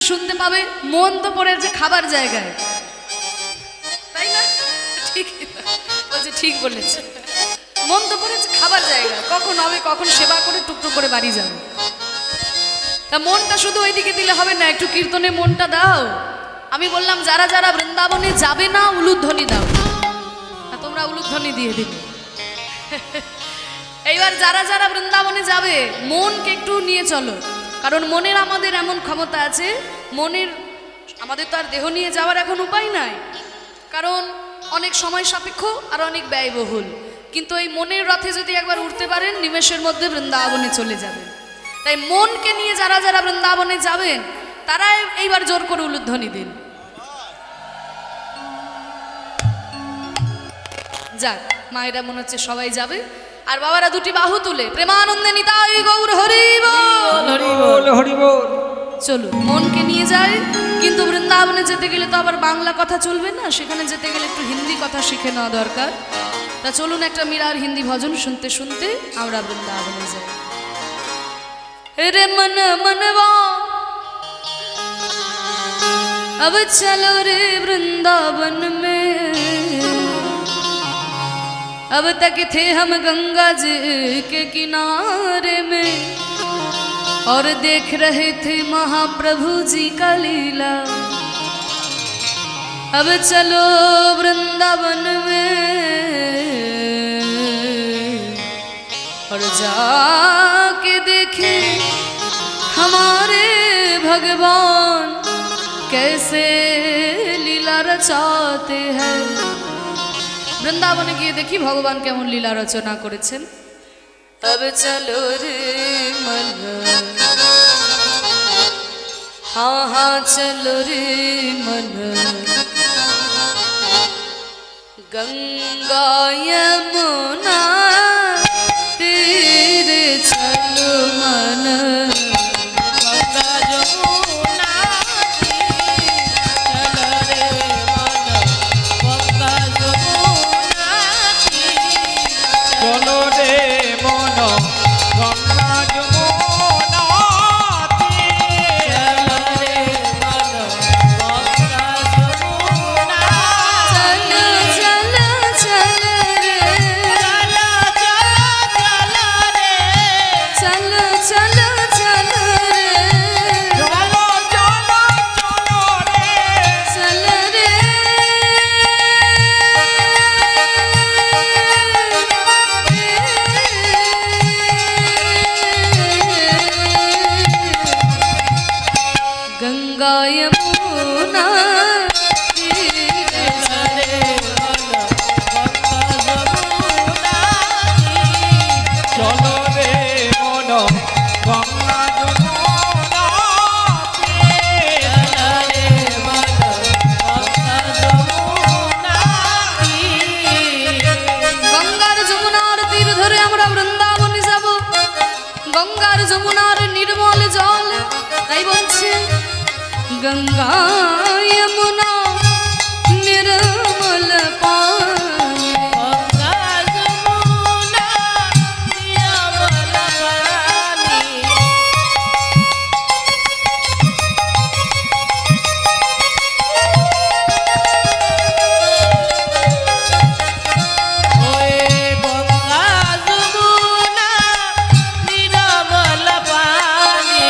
শুনতে পাবে মন তো পড়েছে খাবার জায়গায়, তাই না? ঠিক বলছে, ঠিক বলেছে, মন তো পড়েছে খাবার জায়গায়, কখন হবে, কখন সেবা করে টুকটুক করে বাড়ি যাবে। তা মনটা শুধু ওইদিকে দিলে হবে না, একটু কীর্তনে মনটা দাও। আমি বললাম যারা যারা বৃন্দাবনে যাবে না উলুধ্বনি দাও, তোমরা উলুধ্বনি দিয়ে দিবে। এইবার যারা যারা বৃন্দাবনে যাবে মনকে একটু নিয়ে চলো, কারণ মনের আমাদের এমন ক্ষমতা আছে, মনের আমাদের তো আর দেহ নিয়ে যাওয়ার এখন উপায় নাই, কারণ অনেক সময় সাপেক্ষ আর অনেক ব্যয়বহুল, কিন্তু এই মনের রথে যদি একবার উঠতে পারেন নিমেষের মধ্যে বৃন্দাবনে চলে যাবেন। তাই মনকে নিয়ে যারা যারা বৃন্দাবনে যাবেন তারা এইবার জোর করে উলুধ্বনি দিন। যাক, মায়েরা মনে হচ্ছে সবাই যাবে, আর বাবারা দুটি বাহু তুলে প্রেমানন্দে নিতাই গৌর হরি বল, হরি বল, হরি বল। চলো মনকে নিয়ে যায়, কিন্তু বৃন্দাবনে যেতে গেলে তো আবার বাংলা কথা চলবে না, সেখানে যেতে গেলে একটু হিন্দি কথা শিখে নেওয়া দরকার। তা চলুন একটা মীরার হিন্দি ভজন শুনতে শুনতে আমরা বৃন্দাবনে যাই। रे मन मनवा अब चलो रे वृंदावन में, अब तक थे हम गंगा जी के किनारे में और देख रहे थे महाप्रभु जी का लीला। अब चलो वृंदावन में और जाके देखे हमारे भगवान कैसे लीला रचाते हैं। বৃন্দাবনে গিয়ে দেখি ভগবান কেমন লীলা রচনা করেছেন। अब चलो रे मन, हाँ हाँ चलो रे मन, गंगा यमुना तेरे चलो मन, गंगा यमुना चलो रे मन, गंगा यमुना चलो रे मन, गंगा यमुना चलो रे मन, गंगा यमुना चलो चलो चलो रे, चलो चलो चलो रे, चलो चलो चलो रे, चलो रे, गंगा यमुना तीरे चले चलो रे मन, गंगा यमुना গঙ্গার যমুনার তীর ধরে আমরা বৃন্দাবনে যাব, গঙ্গার যমুনার নির্মল জল, তাই বলছে গঙ্গা যমুনা নির্মল পানি, গঙ্গা যমুনা নির্মল পানি। निर्मल पानी,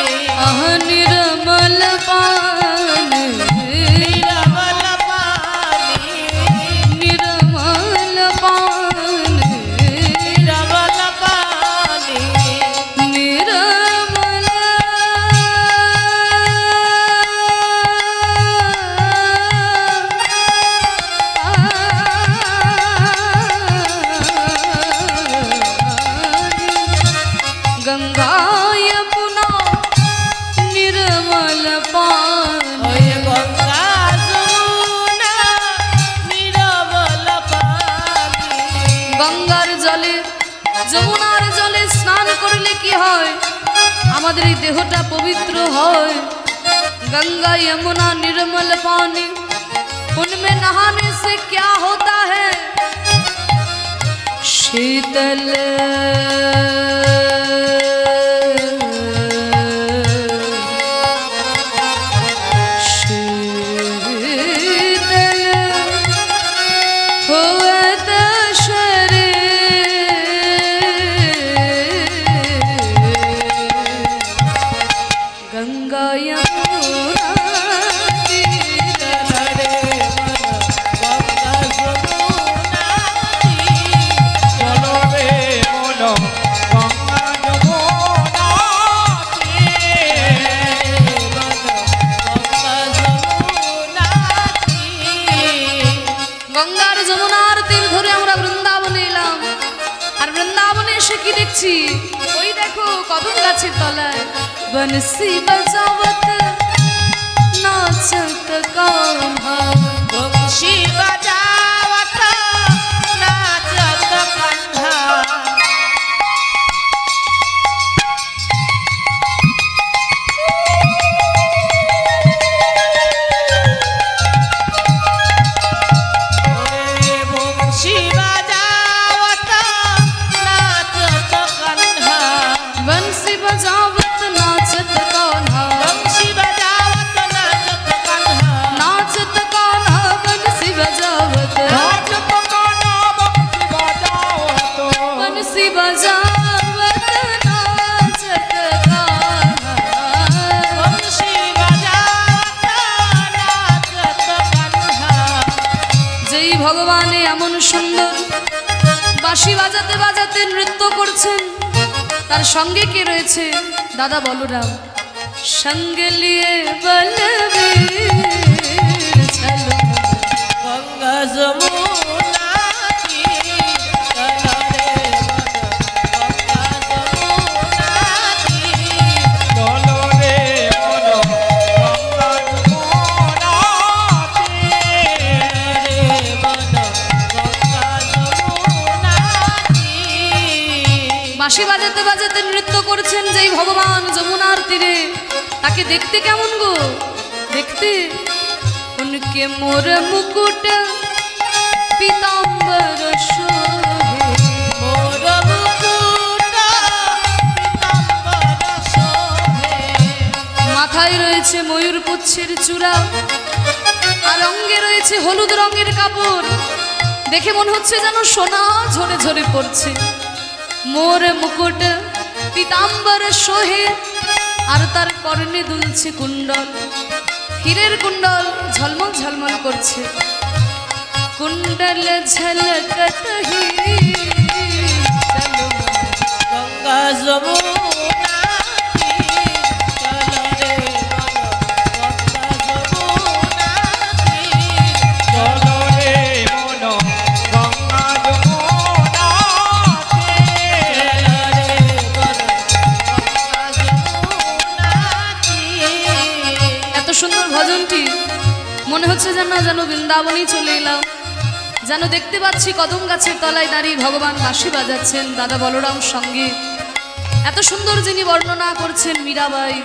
निर्मल पानी, निर्मल पानी, निर्मल पानी, निर्मल गंगा यमुना निर्मल पानी, गंगा यमुना निर्मल पानी। গঙ্গার জলে যমুনার জলে স্নান করলে কি হয়, আমাদের এই দেহটা পবিত্র হয়। गंगा यमुना निर्मल पानी, उनमें नहाने से क्या होता है, शीतल गंगा यमुना तीरे রে গঙ্গা যমুনা চলো রে মন গঙ্গা যমুনা গঙ্গার যমুনার তীর ধরে আমরা বৃন্দাবনে এলাম। আর বৃন্দাবনে এসে কি দেখছি, ওই দেখো কদম গাছের তলায় বনসি বাজাवत নাচত কাन्हा বংশী বাজাवत নাচত কাन्हा বংশী বাজাवत নাচত কাन्हा बंसी बजावत नाचत कान्हा বংশী বাজাवत নাচত কাन्हा नाचत कान्हा बंसी बजावत নাচত কাन्हा বংশী बंसी বাজাवत बजावत नाचत कान्हा বংশী বাজাवत নাচত কাन्हा যেই ভগবানে এমন সুন্দর বাঁশি বাজাতে বাজাতে নৃত্য করছেন, তার সঙ্গে কে রয়েছে? দাদা বলরাম। সঙ্গে লিয়ে বলবীর চলো গঙ্গা যমুনা চলো রে গঙ্গা যমুনা চলো রে মন গঙ্গা যমুনা বাঁশি বাজাতে বাজাতে নৃত্য করছেন যেই ভগবান যমুনার তীরে, তাকে দেখতে কেমন গো? দেখতে উনকে মোর মুকুট পীতাম্বর শোভে মোর মুকুট পীতাম্বর শোভে মাথায় রয়েছে ময়ূর পুচ্ছের চূড়া আর অঙ্গে রয়েছে হলুদ রঙের কাপড়, দেখে মনে হচ্ছে যেন সোনা ঝরে ঝরে পড়ছে। মোর মুকুট পীতাম্বর সোহে আর তার কর্ণে দুলছে কুণ্ডল, হীরের কুণ্ডল ঝলমল ঝলমল করছে। কুণ্ডল ঝলকত হি চলো গঙ্গা যমুনা চলো রে গঙ্গা যমুনা চলো রে মন গঙ্গা যমুনা এত সুন্দর ভজনটি মনে হচ্ছে যেন যেন বৃন্দাবনেই চলে এলাম, যেন দেখতে পাচ্ছি কদম গাছের তলায় দাঁড়িয়ে ভগবান বাঁশি বাজাচ্ছেন দাদা বলরাম সঙ্গে। এত সুন্দর যিনি বর্ণনা করছেন মীরাবাই,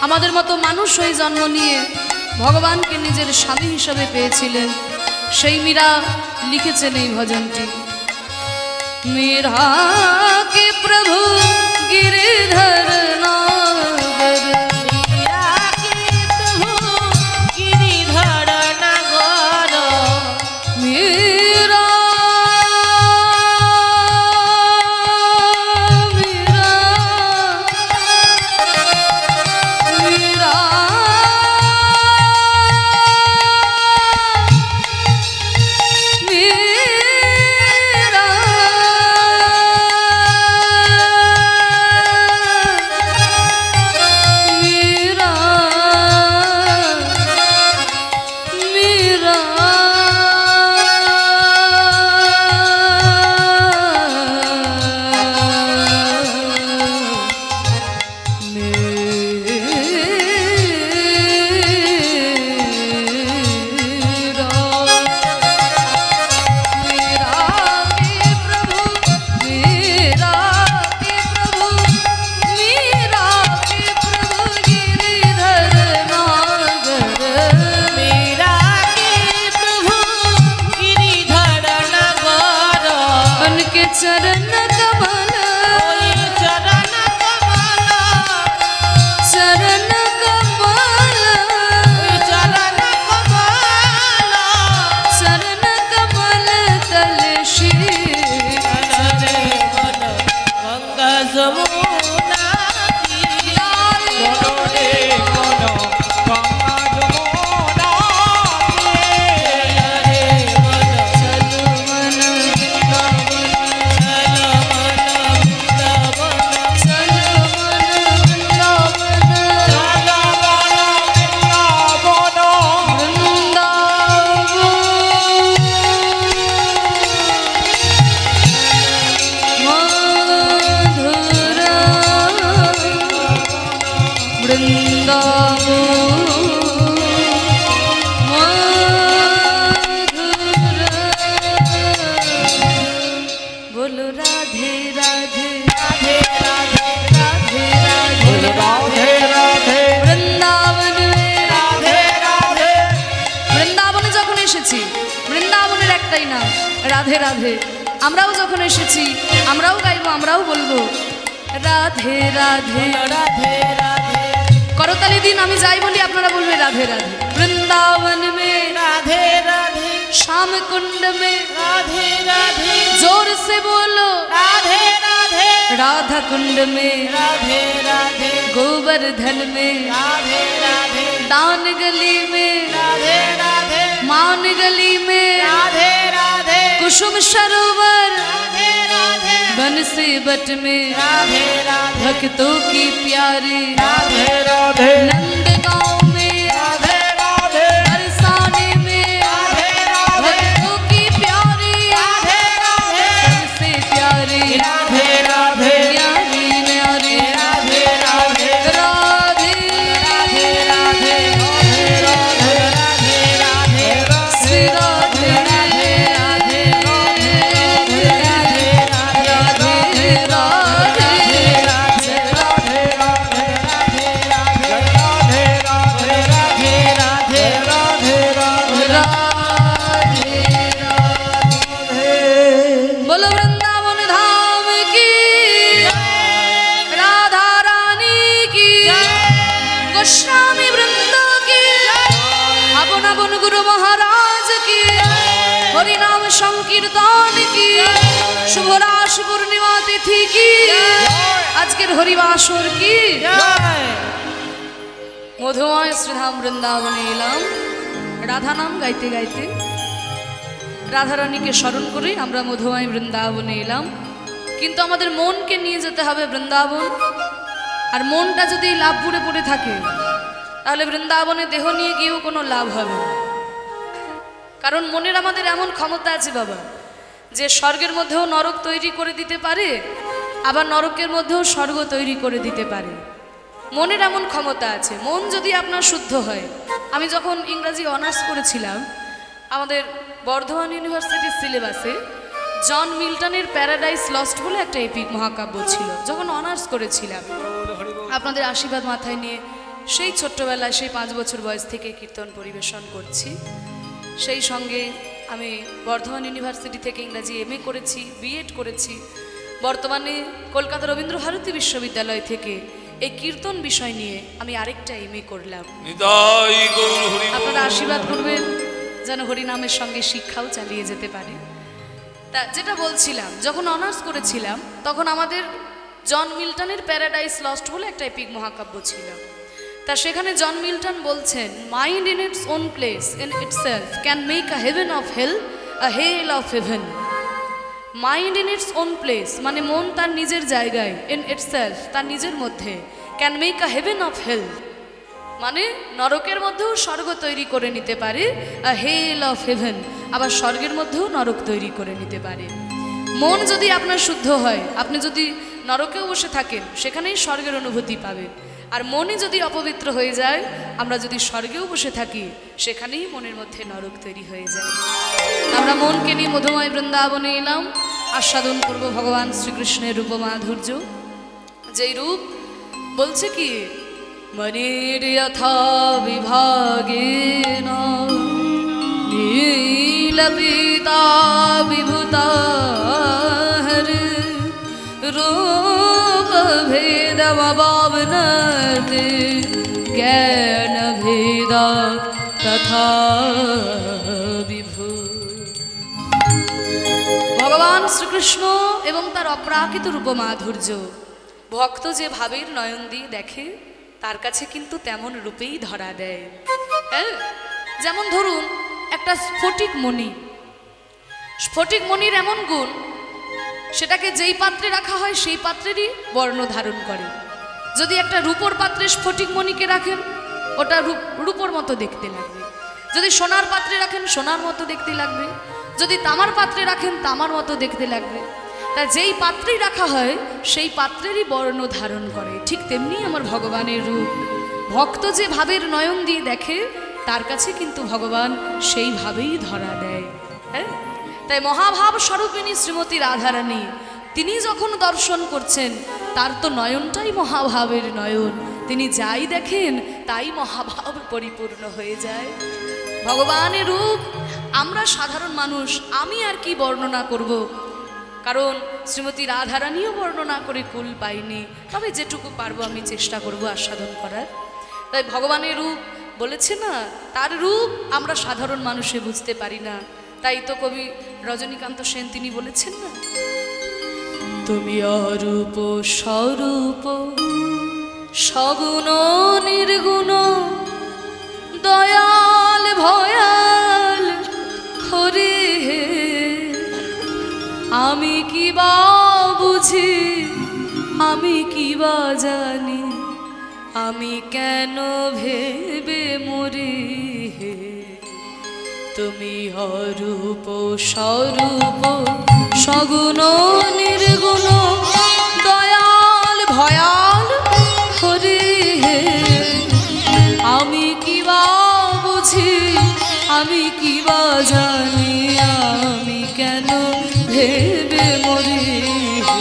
আমাদের মতো মানুষ হয়ে জন্ম নিয়ে ভগবানকে নিজের স্বামী হিসেবে পেয়েছিলেন, সেই মীরা লিখেছেন এই ভজনটি। মীরা কে প্রভু गिरिधर नागर गिरिधर नगर मेरा मेरा मेरा मेरा बोलो राधे राधे राधे राधे राधे राधे राधे राधे বৃন্দাবন राधे राधे বৃন্দাবনে যখন এসেছি, বৃন্দাবনের একটাই নাম রাধে রাধে। আমরাও যখন এসেছি আমরাও গাইবো, আমরাও বলবো রাধে রাধে राधे राधे করতালি দিন, আমি যাই বলি আপনারা বলবে রাধे राधे। বৃন্দাবন মে राधे राधे श्याम कुंड में राधे राधे जोर से बोलो राधे राधे राधा कुंड में राधे राधे गोवर्धन में राधे राधे दान गली में राधे राधे मान गली में राधे राधे कुसुम सरोवर राधे राधे बंसी बट में राधे राधे भक्तों की प्यारी राधे राधे नंद गांव में राधे राधे बरसाने में राधे राधे भक्तों की प्यारी राधे राधे सबसे प्यारी राधे राधे प्यारी न्यारी राधे राधे राधे राधे राधे राधे राधे श्री राधे राधे राधे बोलो वृंदावन धाम की राधा रानी की गोस्वामी वृंद की अपन अपन गुरु महाराज की हरि नाम संकीर्तन की शुभराश पूर्णिमा तिथि की আজকের হরিবাসর কি মধুময় শ্রীধাম বৃন্দাবনে এলাম রাধা নাম গাইতে গাইতে, রাধারানীকে স্মরণ করে আমরা মধুময় বৃন্দাবনে এলাম। কিন্তু আমাদের মনকে নিয়ে যেতে হবে বৃন্দাবন। আর মনটা যদি লাভপুরে পড়ে থাকে তাহলে বৃন্দাবনে দেহ নিয়ে গিয়েও কোনো লাভ হবে না। কারণ মনের আমাদের এমন ক্ষমতা আছে বাবা, যে স্বর্গের মধ্যেও নরক তৈরি করে দিতে পারে, আবার নরকের মধ্যেও স্বর্গ তৈরি করে দিতে পারে। মনের এমন ক্ষমতা আছে। মন যদি আপনার শুদ্ধ হয়, আমি যখন ইংরাজি অনার্স করেছিলাম আমাদের বর্ধমান ইউনিভার্সিটির সিলেবাসে জন মিল্টনের প্যারাডাইস লস্ট বলে একটা এপিক মহাকাব্য ছিল। যখন অনার্স করেছিলাম আপনাদের আশীর্বাদ মাথায় নিয়ে সেই ছোট্টবেলায়, সেই 5 বছর বয়স থেকে কীর্তন পরিবেশন করছি। সেই সঙ্গে আমি বর্ধমান ইউনিভার্সিটি থেকে ইংরাজি এমএ করেছি, বিএড করেছি। বর্তমানে কলকাতা রবীন্দ্রভারতী বিশ্ববিদ্যালয় থেকে এই কীর্তন বিষয় নিয়ে আমি আরেকটা এমএ করলাম। আপনারা আশীর্বাদ করবেন যেন হরিনামের সঙ্গে শিক্ষাও চালিয়ে যেতে পারে। তা যেটা বলছিলাম, যখন অনার্স করেছিলাম তখন আমাদের জন মিল্টনের প্যারাডাইস লস্ট বলে একটা এপিক মহাকাব্য ছিল। তা সেখানে জন মিল্টন বলছেন, mind in its own place in itself can make a heaven of hell, a hell of heaven. Mind in its own place মানে মন তার নিজের জায়গায়, ইন ইটসেলফ তার নিজের মধ্যে, can make a heaven of hell মানে নরকের মধ্যেও স্বর্গ তৈরি করে নিতে পারে, আ হেল অফ হেভেন আবার স্বর্গের মধ্যেও নরক তৈরি করে নিতে পারে। মন যদি আপনার শুদ্ধ হয়, আপনি যদি নরকেও বসে থাকেন সেখানেই স্বর্গের অনুভূতি পাবেন। আর মনে যদি অপবিত্র হয়ে যায়, আমরা যদি স্বর্গেও বসে থাকি সেখানেই মনের মধ্যে নরক তৈরি হয়ে যায়। আমরা মনকে নিয়ে মধুময় বৃন্দাবনে এলাম, আস্বাদন করব ভগবান শ্রীকৃষ্ণের রূপ মাধুর্য। যেই রূপ বলছে কি, মনের যথা বিভাগেন নীলপিতা বিভূতা রূপ ভেদমবাবনতে জ্ঞান ভেদ তথা বিভু। ভগবান শ্রীকৃষ্ণ এবং তার অপ্রাকৃত রূপ মাধুর্য ভক্ত যে ভাবের নয়ন দিয়ে দেখে তার কাছে কিন্তু তেমন রূপেই ধরা দেয়। হ্যাঁ, যেমন ধরুন একটা স্ফটিক মণি, স্ফটিক মণির এমন গুণ, সেটাকে যেই পাত্রে রাখা হয় সেই পাত্রেরই বর্ণ ধারণ করে। যদি একটা রূপোর পাত্রে স্ফটিক মণিকে রাখেন, ওটা রূপোর মতো দেখতে লাগবে। যদি সোনার পাত্রে রাখেন সোনার মতো দেখতে লাগবে, যদি তামার পাত্রে রাখেন তামার মতো দেখতে লাগবে। তা যেই পাত্রেই রাখা হয় সেই পাত্রেরই বর্ণ ধারণ করে। ঠিক তেমনি আমার ভগবানের রূপ। ভক্ত যে ভাবের নয়ন দিয়ে দেখে তার কাছে কিন্তু ভগবান সেইভাবেই ধরা দেয়। হ্যাঁ, তাই মহাভাব স্বরূপিণী শ্রীমতী রাধারানী তিনি যখন দর্শন করছেন তার তো নয়নটাই মহাভাবের নয়ন, তিনি যাই দেখেন তাই মহাভাব পরিপূর্ণ হয়ে যায়। ভগবানের রূপ আমরা সাধারণ মানুষ, আমি আর কি বর্ণনা করব, কারণ শ্রীমতী রাধারানীও বর্ণনা করে কুল পাইনি, তবে যেটুকু পারবো আমি চেষ্টা করব আস্বাদন করার। তাই ভগবানের রূপ বলেছে না, তার রূপ আমরা সাধারণ মানুষে বুঝতে পারি না। তাই তো কবি রজনীকান্ত সেন তিনি বলেছেন না, তুমি অরূপ স্বরূপ সগুণ নির্গুণ দয়াল ভয়াল হরি হে, আমি কি বা বুঝি আমি কি বা জানি, আমি কেন ভেবে মরি হে, তুমি অরূপ স্বরূপ সগুণ নির্গুণ দয়াল ভয়াল হরি হে, আমি কি বা বুঝি আমি কি বা জানি, আমি কেন ভেবে মরি হে।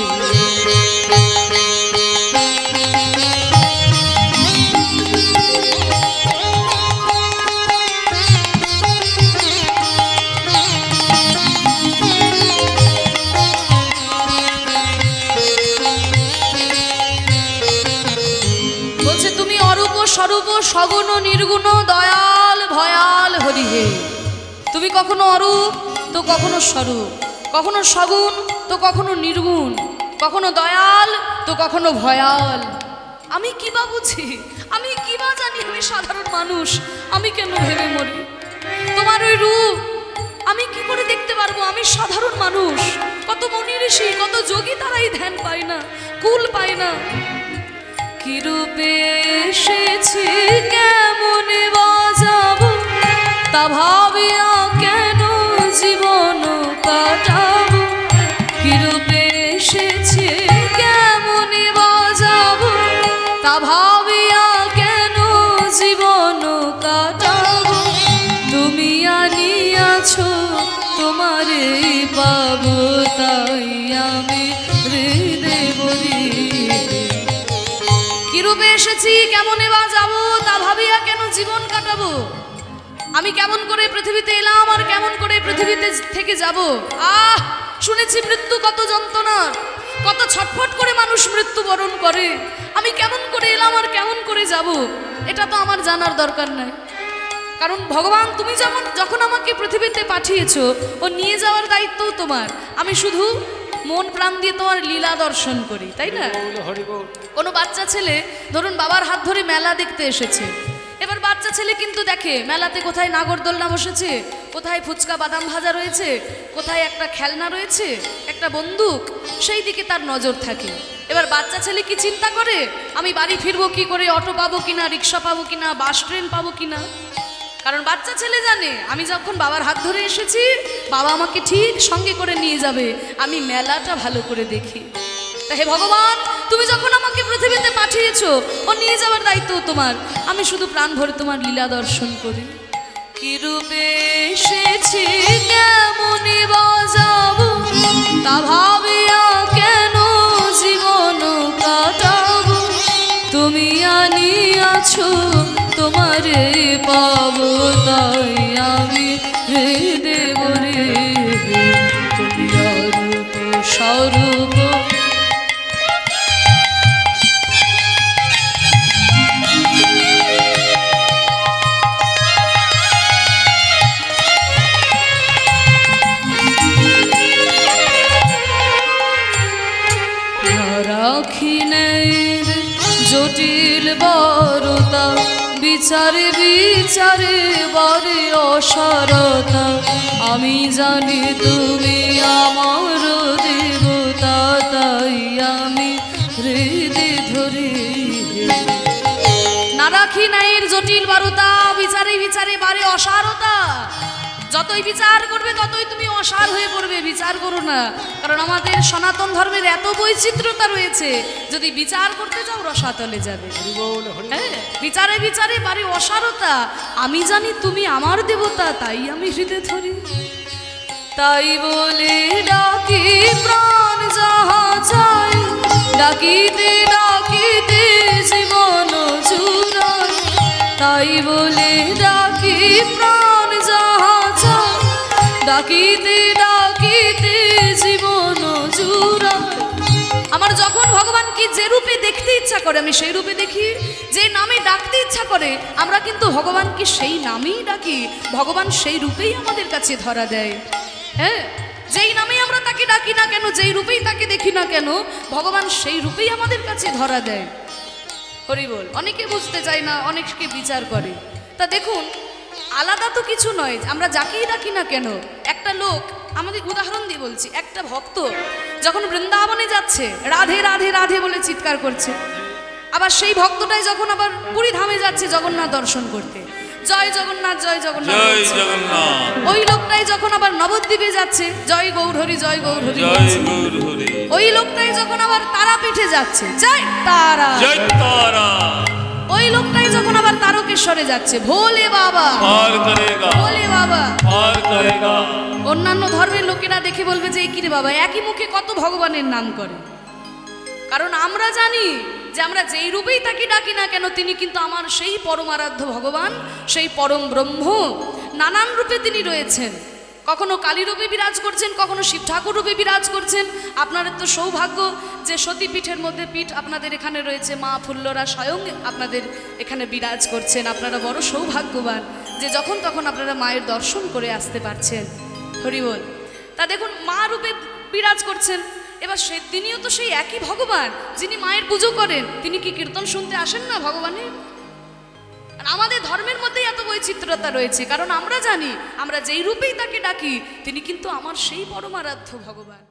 স্বরূপ সগুণ নির্গুণ দয়াল ভয়াল হরি হে, তুমি কখনো অরূপ তো কখনো স্বরূপ, কখনো সগুণ তো কখনো নির্গুণ, কখনো দয়াল তো কখনো ভয়াল, আমি কি বা বুঝি আমি কি বা জানি, আমি সাধারণ মানুষ, আমি কেন ভেবে মরি। তোমার ওই রূপ আমি কি করে দেখতে পারবো, আমি সাধারণ মানুষ, কত মনি ঋষি কত যোগী তারাই ধ্যান পায় না, কুল পায় না। কি রূপে এসেছি কেমনে বাজাবো, তা ভাবিয়া কেন জীবন কাটাবো, কি রূপে এসেছি কেমনে বাজাবো, তা ভাবিয়া কেন জীবন কাটাবো, তুমি আনিয়াছো তোমারে পাবো, তাই আমি হৃদয় বলি। কি রূপে এসেছি কেমনে বা যাবো, তা ভাবিয়া কেন জীবন কাটাবো, আমি কেমন করে পৃথিবীতে এলাম আর কেমন করে পৃথিবীতে থেকে যাব। শুনেছি মৃত্যু কত যন্ত্রণা, কত ছটফট করে মানুষ মৃত্যু বরণ করে, আমি কেমন করে এলাম আর কেমন করে যাব, এটা তো আমার জানার দরকার নাই। কারণ ভগবান তুমি যখন আমাকে পৃথিবীতে পাঠিয়েছো, ও নিয়ে যাওয়ার দায়িত্বও তোমার, আমি শুধু মন প্রাণ দিয়ে তোমার লীলা দর্শন করি, তাই না? কোনো বাচ্চা ছেলে ধরুন বাবার হাত ধরে মেলা দেখতে এসেছে, এবার বাচ্চা ছেলে কিন্তু দেখে মেলাতে কোথায় নাগরদোলনা বসেছে, কোথায় ফুচকা বাদাম ভাজা রয়েছে, কোথায় একটা খেলনা রয়েছে, একটা বন্দুক, সেই দিকে তার নজর থাকে। এবার বাচ্চা ছেলে কি চিন্তা করে আমি বাড়ি ফিরবো কি করে, অটো পাবো কিনা, রিক্সা পাবো কিনা, বাস ট্রেন পাবো কিনা, কারণ বাচ্চা ছেলে জানে আমি যখন বাবার হাত ধরে এসেছি বাবা আমাকে ঠিক সঙ্গে করে নিয়ে যাবে, আমি মেলাটা ভালো করে দেখি। হে ভগবান তুমি যখন আমাকে পৃথিবীতে পাঠিয়েছো, ও নিয়ে যাওয়ার দায়িত্ব তোমার, আমি শুধু প্রাণ ভরে তোমার লীলা দর্শন করি। কি রূপে এসেছি কেমনে বাজাবো, তা ভাবিয়া কেন জীবন কাটাবো, তুমি আনিয়াছো তোমারে পাবো, তাই আমি হৃদয় বলি। তুমি অরূপ স্বরূপ রাখিনের জটিল বরতা, বিচারে বিচারে বরে অসারতা, আমি জানি তুমি আমার দেবতা, তাই আমি হৃদয় ধরি। না রাখি নাইর জটিল বারতা, বিচারে বিচারে বারে অসারতা, যতই বিচার করবে ততই তুমি অসার হয়ে পড়বে, বিচার করো না। কারণ আমাদের সনাতন ধর্মের এত বৈচিত্র্যতা রয়েছে, যদি বিচার করতে যাও রসাতলে যাবে। হ্যাঁ, বিচারে বিচারে বাড়ি অসারতা। আমি জানি তুমি আমার দেবতা, তাই আমি হৃদয়ে ধরি। তাই বলে ডাকি প্রাণ যাহা চাই, ডাকিতে ডাকিতে জীবন জুড়াই। তাই বলে ডাকি প্রাণ যাহা চাই, ডাকিতে ডাকিতে জীবন জুড়াই। আমার যখন ভগবানকে যে রূপে দেখতে ইচ্ছা করে আমি সেই রূপে দেখি, যে নামে ডাকতে ইচ্ছা করে আমরা কিন্তু ভগবানকে সেই নামেই ডাকি। ভগবান সেই রূপেই আমাদের কাছে ধরা দেয়। হ্যাঁ, যেই নামে আমরা তাকে ডাকি না কেন, যেই রূপেই তাকে দেখি না কেন, ভগবান সেই রূপেই আমাদের কাছে ধরা দেয়। হরি বল। অনেকে বুঝতে চায় না, অনেককে বিচার করে। তা দেখুন, আলাদা তো কিছু নয়, আমরা যাকেই ডাকি না কেন। একটা লোক, আমাদের উদাহরণ দিয়ে বলছি, একটা ভক্ত যখন বৃন্দাবনে যাচ্ছে, রাধে রাধে রাধে বলে চিৎকার করছে, আবার সেই ভক্তটাই যখন আবার পুরী ধামে যাচ্ছে জগন্নাথ দর্শন করতে, জয় জগন্নাথ জয় জগন্নাথ জয় জগন্নাথ, ওই লোকটাই যখন আবার নবদ্বীপে যাচ্ছে, জয় গৌর হরি জয় গৌর হরি জয় বলছে। গৌর হরি, ওই লোকটাই যখন আবার তারাপীঠে যাচ্ছে, জয় তারা, জয় তারা, ওই লোকটাই যখন আবার তারকেশ্বরে যাচ্ছে, ভোলে বাবা পার করেগা, ভোলে বাবা। পার করেগা। অন্যান্য ধর্মের লোকেরা দেখে বলবে যে এই কি রে বাবা, একই মুখে কত ভগবানের নাম করে। কারণ আমরা জানি যে আমরা যেই রূপেই তাকে ডাকি না কেন, তিনি কিন্তু আমার সেই পরমারাধ্য ভগবান, সেই পরম ব্রহ্ম। নানান রূপে তিনি রয়েছেন, কখনো কালী রূপে বিরাজ করছেন, কখনো শিব ঠাকুর রূপে বিরাজ করছেন। আপনাদের তো সৌভাগ্য যে সতীপীঠের মধ্যে পীঠ আপনাদের এখানে রয়েছে, মা ফুল্লরা স্বয়ং আপনাদের এখানে বিরাজ করছেন। আপনারা বড় সৌভাগ্যবান যে যখন তখন আপনারা মায়ের দর্শন করে আসতে পারছেন। হরি বল। তা দেখুন, মা রূপে বিরাজ করছেন। এবার তিনিও তো সেই একই ভগবান যিনি মায়ের পুজো করেন। তিনি কি কীর্তন শুনতে আসেন না ভগবানের? আর আমাদের ধর্মের মধ্যেই এত বৈচিত্র্যতা রয়েছে, কারণ আমরা জানি আমরা যেই রূপেই তাকে ডাকি তিনি কিন্তু আমার সেই পরমারাধ্য ভগবান।